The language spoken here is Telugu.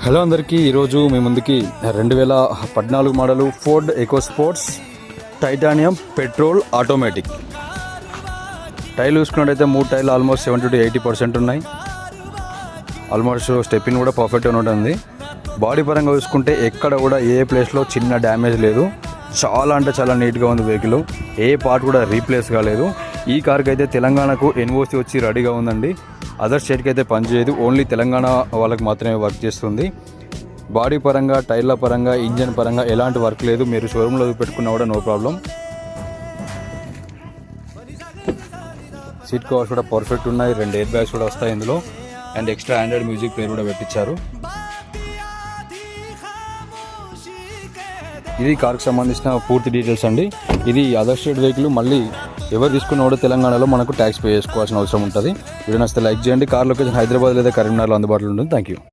హలో అందరికీ, ఈరోజు మీ ముందుకి 2014 model Ford Eco Sports Titanium petrol automatic టైర్లు చూసుకున్నట్టయితే 3 టైర్లు ఆల్మోస్ట్ 70 to 80% ఉన్నాయి. ఆల్మోస్ట్ స్టెప్పింగ్ కూడా పర్ఫెక్ట్గా ఉంటుంది. బాడీ పరంగా చూసుకుంటే ఎక్కడ కూడా ఏ ప్లేస్లో చిన్న డ్యామేజ్ లేదు. చాలా అంటే చాలా నీట్గా ఉంది వెహికల్. ఏ పార్ట్ కూడా రీప్లేస్ కాలేదు. ఈ కార్కి అయితే తెలంగాణకు ఎన్ఓసి వచ్చి రెడీగా ఉందండి. అదర్ స్టేట్కి అయితే పనిచేయదు, ఓన్లీ తెలంగాణ వాళ్ళకి మాత్రమే వర్క్ చేస్తుంది. బాడీ పరంగా, టైర్ల పరంగా, ఇంజన్ పరంగా ఎలాంటి వర్క్ లేదు. మీరు షోరూంలో పెట్టుకున్నా కూడా నో ప్రాబ్లం. సీట్ కవర్స్ కూడా పర్ఫెక్ట్ ఉన్నాయి. 2 ఎయిర్ బ్యాగ్స్ కూడా వస్తాయి ఇందులో. And extra Android music player కూడా పెట్టించారు. ఇది కార్కి సంబంధించిన పూర్తి డీటెయిల్స్ అండి. ఇది అదర్ స్టేట్ వెహికల్. మళ్ళీ ఎవరు తీసుకున్నా కూడా తెలంగాణలో మనకు ట్యాక్స్ పే చేసుకోవాల్సిన అవసరం ఉంటుంది. వీడియో నచ్చితే లైక్ చేయండి. కార్ లొకేషన్ హైదరాబాద్ లేదా కరీంనగర్లో అందుబాటులో ఉంటుంది. Thank you.